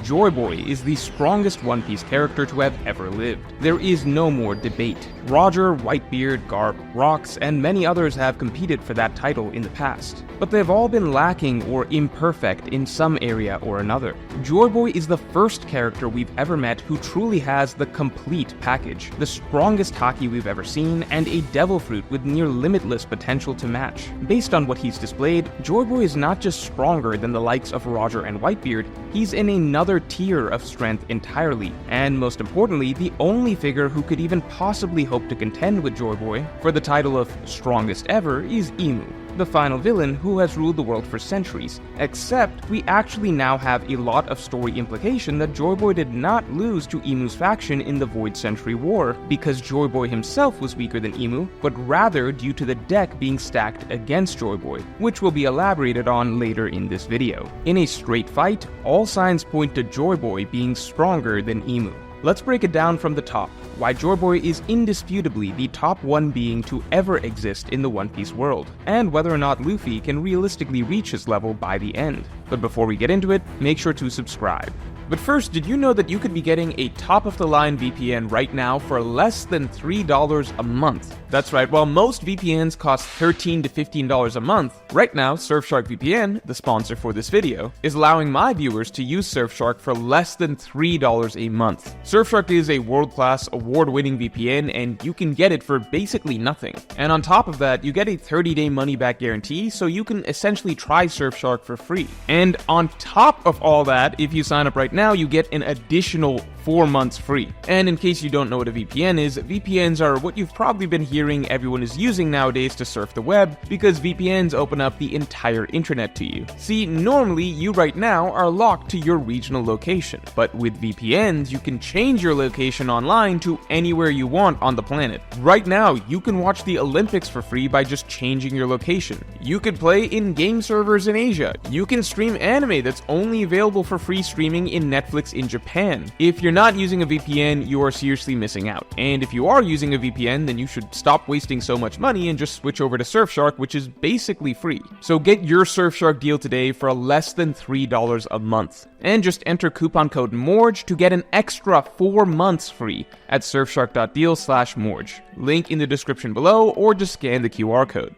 Joyboy is the strongest One Piece character to have ever lived. There is no more debate. Roger, Whitebeard, Garp, Rox, and many others have competed for that title in the past, but they've all been lacking or imperfect in some area or another. Joyboy is the first character we've ever met who truly has the complete package, the strongest Haki we've ever seen, and a devil fruit with near limitless potential to match. Based on what he's displayed, Joyboy is not just stronger than the likes of Roger and Whitebeard, he's in another tier of strength entirely, and most importantly, the only figure who could even possibly hope to contend with Joyboy for the title of strongest ever is Imu, the final villain who has ruled the world for centuries, except we actually now have a lot of story implication that Joyboy did not lose to Imu's faction in the Void Century War because Joyboy himself was weaker than Imu, but rather due to the deck being stacked against Joyboy, which will be elaborated on later in this video. In a straight fight, all signs point to Joyboy being stronger than Imu. Let's break it down from the top, why Joyboy is indisputably the top one being to ever exist in the One Piece world, and whether or not Luffy can realistically reach his level by the end. But before we get into it, make sure to subscribe. But first, did you know that you could be getting a top-of-the-line VPN right now for less than $3 a month? That's right, while most VPNs cost $13 to $15 a month, right now Surfshark VPN, the sponsor for this video, is allowing my viewers to use Surfshark for less than $3 a month. Surfshark is a world-class, award-winning VPN, and you can get it for basically nothing. And on top of that, you get a 30-day money-back guarantee, so you can essentially try Surfshark for free. And on top of all that, if you sign up right now, you get an additional 4 months free. And in case you don't know what a VPN is, VPNs are what you've probably been hearing everyone is using nowadays to surf the web, because VPNs open up the entire internet to you. See, normally you right now are locked to your regional location, but with VPNs you can change your location online to anywhere you want on the planet. Right now you can watch the Olympics for free by just changing your location. You could play in game servers in Asia. You can stream anime that's only available for free streaming in Netflix in Japan. If you're not using a VPN, you are seriously missing out. And if you are using a VPN, then you should stop wasting so much money and just switch over to Surfshark, which is basically free. So get your Surfshark deal today for less than $3 a month. And just enter coupon code MORGE to get an extra 4 months free at surfshark.deal/morge. Link in the description below, or just scan the QR code.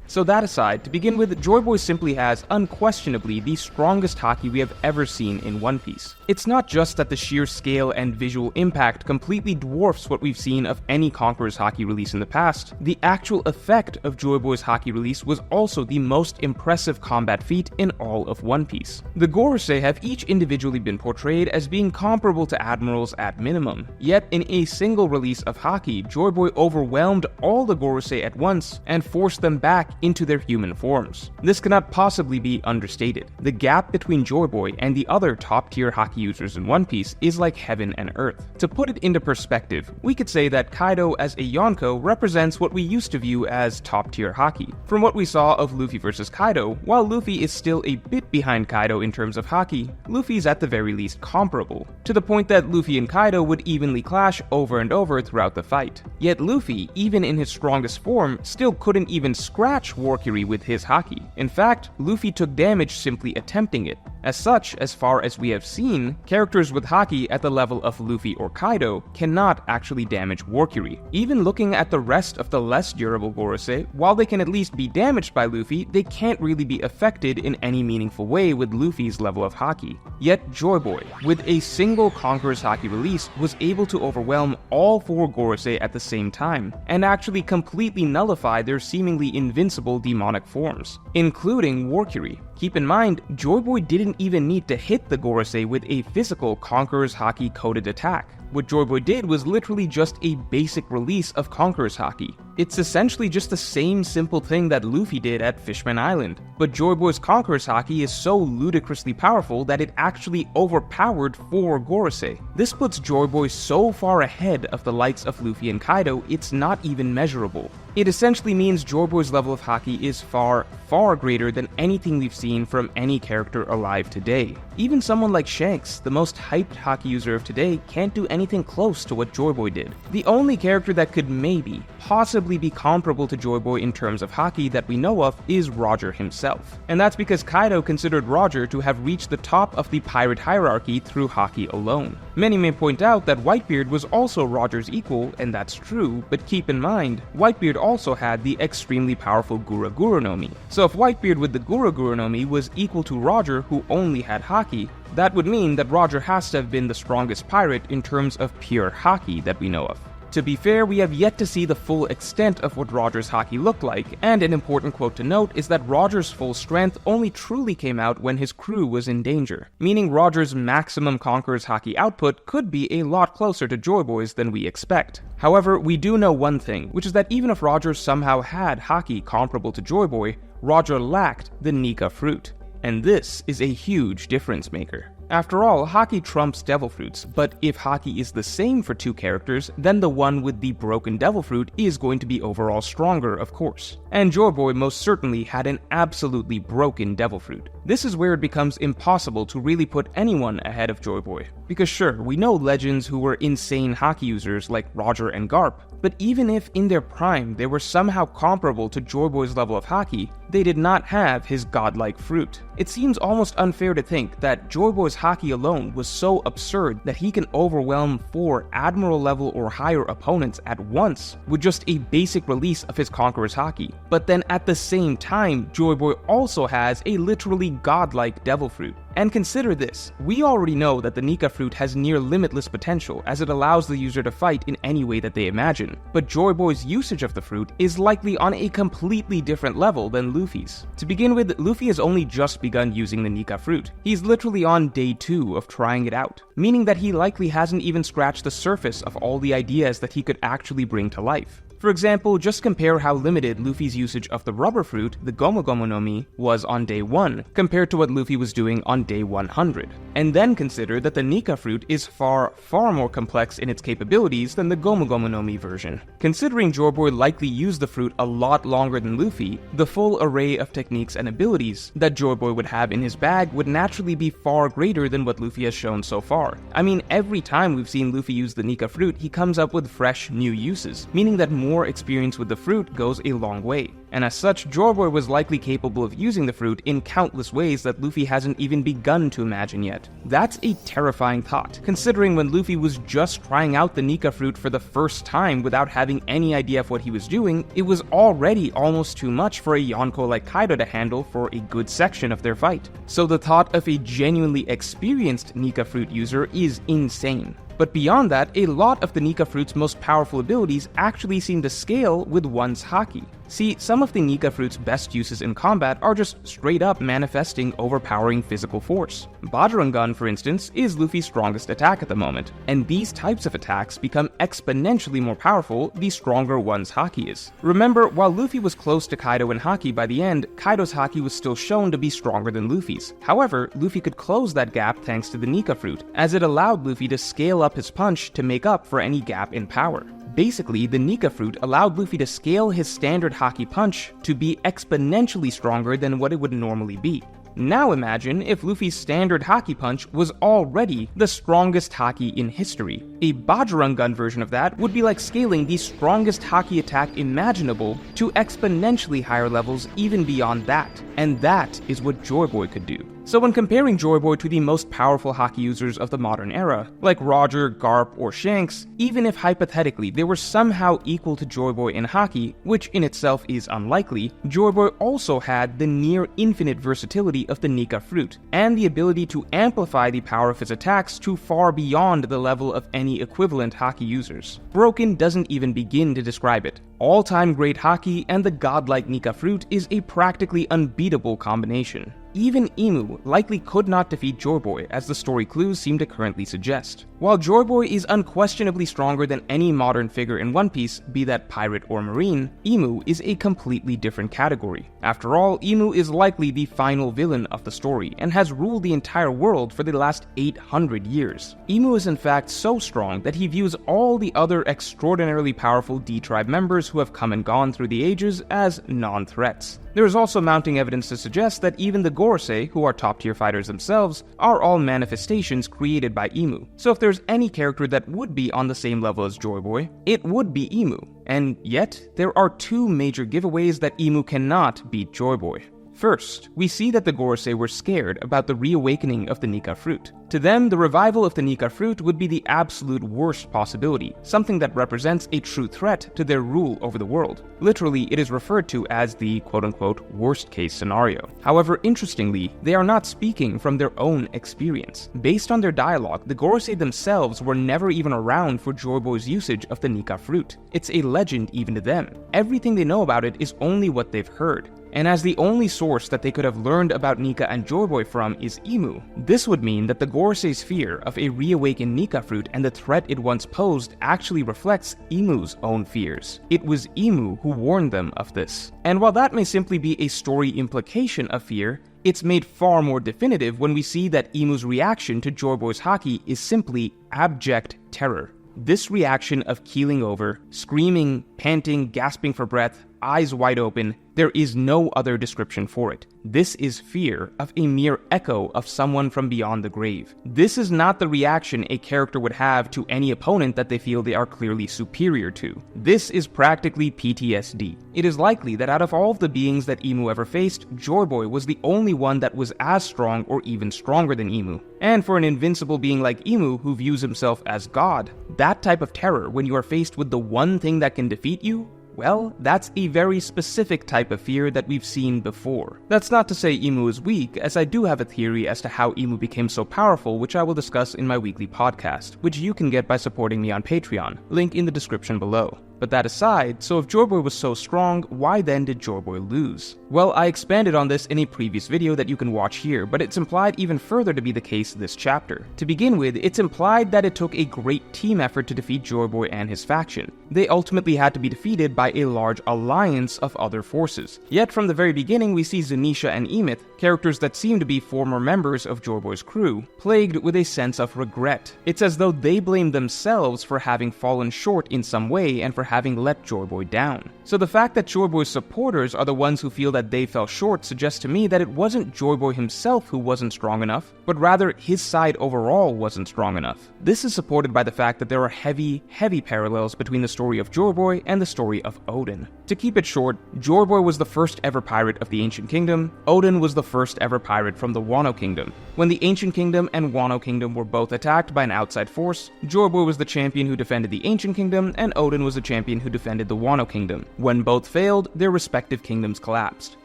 So that aside, to begin with, Joyboy simply has unquestionably the strongest Haki we have ever seen in One Piece. It's not just that the sheer scale and visual impact completely dwarfs what we've seen of any Conqueror's Haki release in the past. The actual effect of Joyboy's Haki release was also the most impressive combat feat in all of One Piece. The Gorosei have each individually been portrayed as being comparable to admirals at minimum, yet in a single release of Haki, Joyboy overwhelmed all the Gorosei at once and forced them back into their human forms. This cannot possibly be understated. The gap between Joyboy and the other top-tier Haki users in One Piece is like heaven and earth. To put it into perspective, we could say that Kaido as a Yonko represents what we used to view as top-tier Haki. From what we saw of Luffy versus Kaido, while Luffy is still a bit behind Kaido in terms of Haki, Luffy's at the very least comparable, to the point that Luffy and Kaido would evenly clash over and over throughout the fight. Yet Luffy, even in his strongest form, still couldn't even scratch Warcury with his Haki. In fact, Luffy took damage simply attempting it. As such, as far as we have seen, characters with Haki at the level of Luffy or Kaido cannot actually damage Warcury. Even looking at the rest of the less durable Gorosei, while they can at least be damaged by Luffy, they can't really be affected in any meaningful way with Luffy's level of Haki. Yet Joyboy, with a single Conqueror's Haki release, was able to overwhelm all 4 Gorosei at the same time, and actually completely nullify their seemingly invincible demonic forms, including Warcury. Keep in mind, Joyboy didn't even need to hit the Gorosei with a physical Conqueror's Haki coded attack. What Joyboy did was literally just a basic release of Conqueror's Haki. It's essentially just the same simple thing that Luffy did at Fishman Island, but Joyboy's Conqueror's Haki is so ludicrously powerful that it actually overpowered 4 Gorosei. This puts Joyboy so far ahead of the likes of Luffy and Kaido, it's not even measurable. It essentially means Joyboy's level of Haki is far, far greater than anything we've seen from any character alive today. Even someone like Shanks, the most hyped Haki user of today, can't do anything close to what Joyboy did. The only character that could maybe, possibly credibly be comparable to Joyboy in terms of Haki that we know of is Roger himself. And that's because Kaido considered Roger to have reached the top of the pirate hierarchy through Haki alone. Many may point out that Whitebeard was also Roger's equal, and that's true, but keep in mind, Whitebeard also had the extremely powerful Gura Gura no Mi. So if Whitebeard with the Gura Gura no Mi was equal to Roger, who only had Haki, that would mean that Roger has to have been the strongest pirate in terms of pure Haki that we know of. To be fair, we have yet to see the full extent of what Roger's Haki looked like, and an important quote to note is that Roger's full strength only truly came out when his crew was in danger, meaning Roger's maximum Conqueror's Haki output could be a lot closer to Joyboy's than we expect. However, we do know one thing, which is that even if Roger somehow had Haki comparable to Joyboy, Roger lacked the Nika fruit. And this is a huge difference maker. After all, Haki trumps Devil Fruits, but if Haki is the same for two characters, then the one with the broken Devil Fruit is going to be overall stronger, of course. And Joyboy most certainly had an absolutely broken Devil Fruit. This is where it becomes impossible to really put anyone ahead of Joyboy. Because sure, we know legends who were insane Haki users like Roger and Garp, but even if in their prime they were somehow comparable to Joyboy's level of Haki, they did not have his godlike fruit. It seems almost unfair to think that Joyboy's Haki alone was so absurd that he can overwhelm 4 Admiral level or higher opponents at once with just a basic release of his Conqueror's Haki. But then at the same time, Joyboy also has a literally godlike Devil Fruit. And consider this, we already know that the Nika fruit has near limitless potential as it allows the user to fight in any way that they imagine, but Joyboy's usage of the fruit is likely on a completely different level than Luffy's. To begin with, Luffy has only just begun using the Nika fruit. He's literally on day 2 of trying it out, meaning that he likely hasn't even scratched the surface of all the ideas that he could actually bring to life. For example, just compare how limited Luffy's usage of the rubber fruit, the Gomu Gomu no Mi, was on day 1, compared to what Luffy was doing on day 100. And then consider that the Nika fruit is far more complex in its capabilities than the Gomu Gomu no Mi version. Considering Joyboy likely used the fruit a lot longer than Luffy, the full array of techniques and abilities that Joyboy would have in his bag would naturally be far greater than what Luffy has shown so far. I mean, every time we've seen Luffy use the Nika fruit, he comes up with fresh, new uses, meaning that more experience with the fruit goes a long way. And as such, Joyboy was likely capable of using the fruit in countless ways that Luffy hasn't even begun to imagine yet. That's a terrifying thought, considering when Luffy was just trying out the Nika fruit for the first time without having any idea of what he was doing, it was already almost too much for a Yonko like Kaido to handle for a good section of their fight. So the thought of a genuinely experienced Nika fruit user is insane. But beyond that, a lot of the Nika fruit's most powerful abilities actually seem to scale with one's Haki. See, some of the Nika fruit's best uses in combat are just straight up manifesting overpowering physical force. Bajirangan, for instance, is Luffy's strongest attack at the moment, and these types of attacks become exponentially more powerful the stronger one's Haki is. Remember, while Luffy was close to Kaido in Haki by the end, Kaido's Haki was still shown to be stronger than Luffy's. However, Luffy could close that gap thanks to the Nika fruit, as it allowed Luffy to scale up his punch to make up for any gap in power. Basically, the Nika fruit allowed Luffy to scale his standard Haki punch to be exponentially stronger than what it would normally be. Now imagine if Luffy's standard Haki punch was already the strongest Haki in history. A Bajirangan version of that would be like scaling the strongest Haki attack imaginable to exponentially higher levels even beyond that. And that is what Joyboy could do. So when comparing Joyboy to the most powerful Haki users of the modern era, like Roger, Garp, or Shanks, even if hypothetically they were somehow equal to Joyboy in Haki, which in itself is unlikely, Joyboy also had the near infinite versatility of the Nika fruit, and the ability to amplify the power of his attacks to far beyond the level of any equivalent Haki users. Broken doesn't even begin to describe it. All-time great Haki and the godlike Nika fruit is a practically unbeatable combination. Even Imu likely could not defeat Joyboy, as the story clues seem to currently suggest. While Joyboy is unquestionably stronger than any modern figure in One Piece, be that pirate or marine, Imu is a completely different category. After all, Imu is likely the final villain of the story, and has ruled the entire world for the last 800 years. Imu is in fact so strong that he views all the other extraordinarily powerful D-Tribe members who have come and gone through the ages as non-threats. There is also mounting evidence to suggest that even the Gorosei, who are top-tier fighters themselves, are all manifestations created by Imu. So if there's any character that would be on the same level as Joyboy, it would be Imu. And yet, there are two major giveaways that Imu cannot beat Joyboy. First, we see that the Gorosei were scared about the reawakening of the Nika fruit. To them, the revival of the Nika fruit would be the absolute worst possibility, something that represents a true threat to their rule over the world. Literally, it is referred to as the quote-unquote worst-case scenario. However, interestingly, they are not speaking from their own experience. Based on their dialogue, the Gorosei themselves were never even around for Joyboy's usage of the Nika fruit. It's a legend even to them. Everything they know about it is only what they've heard. And as the only source that they could have learned about Nika and Joyboy from is Imu, this would mean that the Gorosei's fear of a reawakened Nika fruit and the threat it once posed actually reflects Imu's own fears. It was Imu who warned them of this. And while that may simply be a story implication of fear, it's made far more definitive when we see that Imu's reaction to Joyboy's Haki is simply abject terror. This reaction of keeling over, screaming, panting, gasping for breath, eyes wide open, there is no other description for it. This is fear of a mere echo of someone from beyond the grave. This is not the reaction a character would have to any opponent that they feel they are clearly superior to. This is practically PTSD. It is likely that out of all of the beings that Imu ever faced, Joyboy was the only one that was as strong or even stronger than Imu. And for an invincible being like Imu who views himself as God, that type of terror when you are faced with the one thing that can defeat you, well, that's a very specific type of fear that we've seen before. That's not to say Imu is weak, as I do have a theory as to how Imu became so powerful, which I will discuss in my weekly podcast, which you can get by supporting me on Patreon, link in the description below. But that aside, so if Joyboy was so strong, why then did Joyboy lose? Well, I expanded on this in a previous video that you can watch here, but it's implied even further to be the case this chapter. To begin with, it's implied that it took a great team effort to defeat Joyboy and his faction. They ultimately had to be defeated by a large alliance of other forces. Yet from the very beginning we see Zunisha and Emeth, characters that seem to be former members of Joyboy's crew, plagued with a sense of regret. It's as though they blame themselves for having fallen short in some way and for having let Joyboy down. So the fact that Joyboy's supporters are the ones who feel that they fell short suggests to me that it wasn't Joyboy himself who wasn't strong enough, but rather his side overall wasn't strong enough. This is supported by the fact that there are heavy parallels between the story of Joyboy and the story of Odin. To keep it short, Joyboy was the first ever pirate of the Ancient Kingdom, Odin was the first ever pirate from the Wano Kingdom. When the Ancient Kingdom and Wano Kingdom were both attacked by an outside force, Joyboy was the champion who defended the Ancient Kingdom, and Odin was the champion who defended the Wano Kingdom. When both failed, their respective kingdoms collapsed.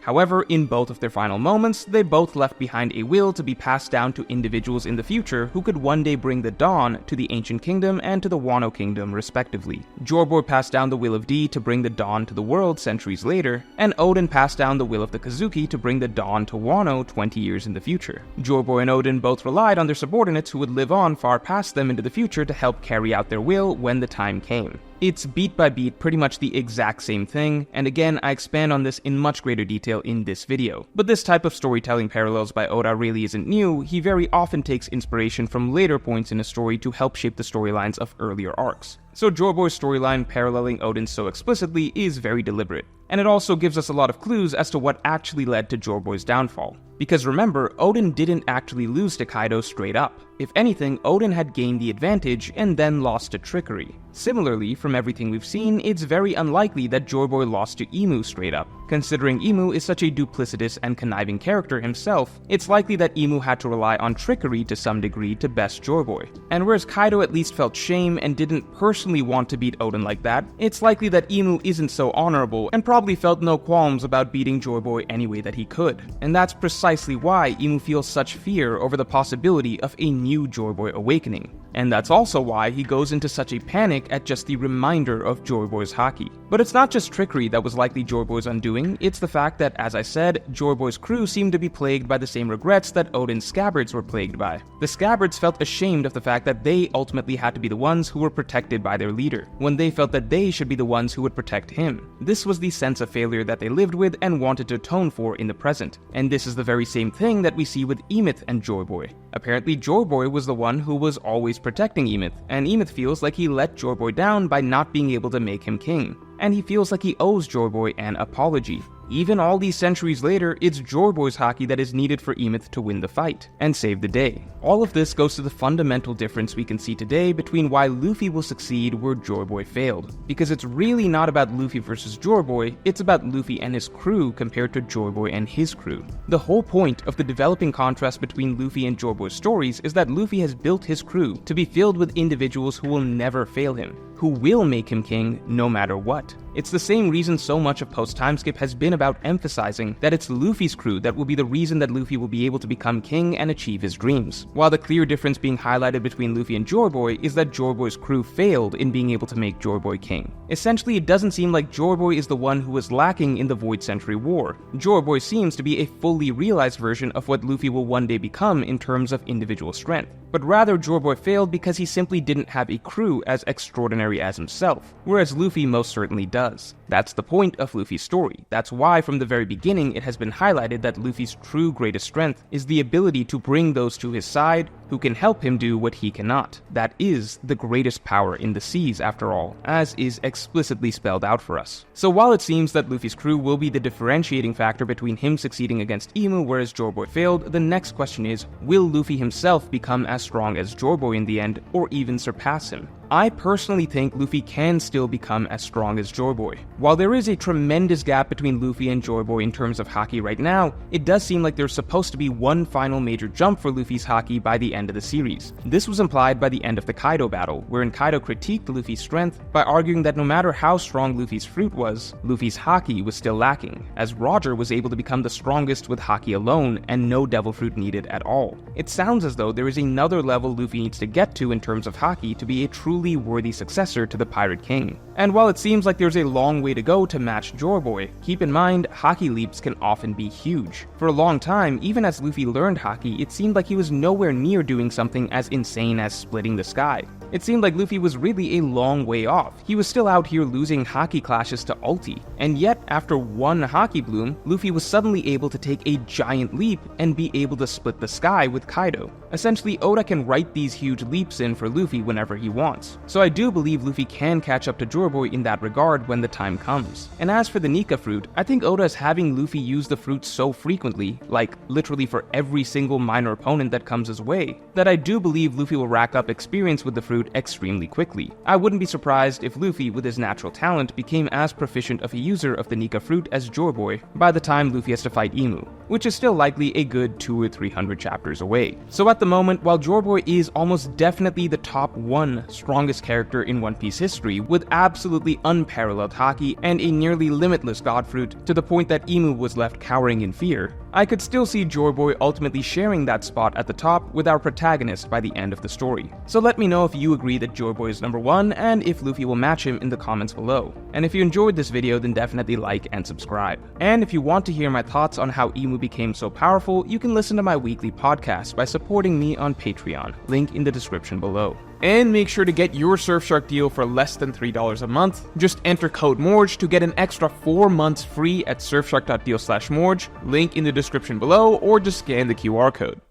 However, in both of their final moments, they both left behind a will to be passed down to individuals in the future who could one day bring the dawn to the Ancient Kingdom and to the Wano Kingdom respectively. Joyboy passed down the will of D to bring the dawn to the world centuries later, and Odin passed down the will of the Kazuki to bring the dawn to Wano 20 years in the future. Joyboy and Odin both relied on their subordinates who would live on far past them into the future to help carry out their will when the time came. It's beat by beat pretty much the exact same thing, and again I expand on this in much greater detail in this video. But this type of storytelling parallels by Oda really isn't new. He very often takes inspiration from later points in a story to help shape the storylines of earlier arcs. So Joyboy's storyline paralleling Odin so explicitly is very deliberate, and it also gives us a lot of clues as to what actually led to Joyboy's downfall. Because remember, Odin didn't actually lose to Kaido straight up. If anything, Odin had gained the advantage and then lost to trickery. Similarly, from everything we've seen, it's very unlikely that Joyboy lost to Imu straight up. Considering Imu is such a duplicitous and conniving character himself, it's likely that Imu had to rely on trickery to some degree to best Joyboy. And whereas Kaido at least felt shame and didn't personally want to beat Odin like that, it's likely that Imu isn't so honorable and probably felt no qualms about beating Joyboy any way that he could. And that's precisely why Imu feels such fear over the possibility of a new Joyboy awakening. And that's also why he goes into such a panic at just the reminder of Joyboy's Haki. But it's not just trickery that was likely Joyboy's undoing, it's the fact that, as I said, Joyboy's crew seemed to be plagued by the same regrets that Odin's scabbards were plagued by. The scabbards felt ashamed of the fact that they ultimately had to be the ones who were protected by their leader, when they felt that they should be the ones who would protect him. This was the sense of failure that they lived with and wanted to atone for in the present. And this is the very same thing that we see with Emeth and Joyboy. Apparently Joyboy was the one who was always protecting Emeth, and Emeth feels like he let Joyboy down by not being able to make him king. And he feels like he owes Joyboy an apology. Even all these centuries later, it's Joyboy's Haki that is needed for Emmet to win the fight and save the day. All of this goes to the fundamental difference we can see today between why Luffy will succeed where Joyboy failed. Because it's really not about Luffy versus Joyboy, it's about Luffy and his crew compared to Joyboy and his crew. The whole point of the developing contrast between Luffy and Joyboy's stories is that Luffy has built his crew to be filled with individuals who will never fail him, who will make him king no matter what. It's the same reason so much of post-timeskip has been about emphasizing that it's Luffy's crew that will be the reason that Luffy will be able to become king and achieve his dreams. While the clear difference being highlighted between Luffy and Joyboy is that Joyboy's crew failed in being able to make Joyboy king. Essentially, it doesn't seem like Joyboy is the one who was lacking in the Void Century War. Joyboy seems to be a fully realized version of what Luffy will one day become in terms of individual strength. But rather, Joyboy failed because he simply didn't have a crew as extraordinary as himself, whereas Luffy most certainly does. That's the point of Luffy's story. That's why from the very beginning it has been highlighted that Luffy's true greatest strength is the ability to bring those to his side who can help him do what he cannot. That is the greatest power in the seas after all, as is explicitly spelled out for us. So while it seems that Luffy's crew will be the differentiating factor between him succeeding against Imu whereas Joyboy failed, the next question is, will Luffy himself become as strong as Joyboy in the end, or even surpass him? I personally think Luffy can still become as strong as Joyboy. While there is a tremendous gap between Luffy and Joyboy in terms of Haki right now, it does seem like there's supposed to be one final major jump for Luffy's Haki by the end of the series. This was implied by the end of the Kaido battle, wherein Kaido critiqued Luffy's strength by arguing that no matter how strong Luffy's fruit was, Luffy's Haki was still lacking, as Roger was able to become the strongest with Haki alone and no devil fruit needed at all. It sounds as though there is another level Luffy needs to get to in terms of Haki to be a truly worthy successor to the Pirate King. And while it seems like there's a long way to go to match Joyboy, keep in mind, Haki leaps can often be huge. For a long time, even as Luffy learned Haki, it seemed like he was nowhere near doing something as insane as splitting the sky. It seemed like Luffy was really a long way off. He was still out here losing Haki clashes to Ulti, and yet after one Haki bloom, Luffy was suddenly able to take a giant leap and be able to split the sky with Kaido. Essentially, Oda can write these huge leaps in for Luffy whenever he wants. So I do believe Luffy can catch up to Joyboy in that regard when the time comes. And as for the Nika fruit, I think Oda is having Luffy use the fruit so frequently, like literally for every single minor opponent that comes his way, that I do believe Luffy will rack up experience with the fruit extremely quickly. I wouldn't be surprised if Luffy, with his natural talent, became as proficient of a user of the Nika fruit as Joyboy by the time Luffy has to fight Imu, which is still likely a good 200 or 300 chapters away. So at the moment, while Joyboy is almost definitely the top 1 strongest character in One Piece history, with absolutely unparalleled Haki and a nearly limitless god fruit to the point that Imu was left cowering in fear, I could still see Joyboy ultimately sharing that spot at the top with our protagonist by the end of the story. So let me know if you agree that Joyboy is number 1 and if Luffy will match him in the comments below. And if you enjoyed this video, then definitely like and subscribe. And if you want to hear my thoughts on how Imu became so powerful, you can listen to my weekly podcast by supporting me on Patreon, link in the description below. And make sure to get your Surfshark deal for less than $3 a month. Just enter code MORGE to get an extra 4 months free at surfshark.deal/Morge, link in the description below, or just scan the QR code.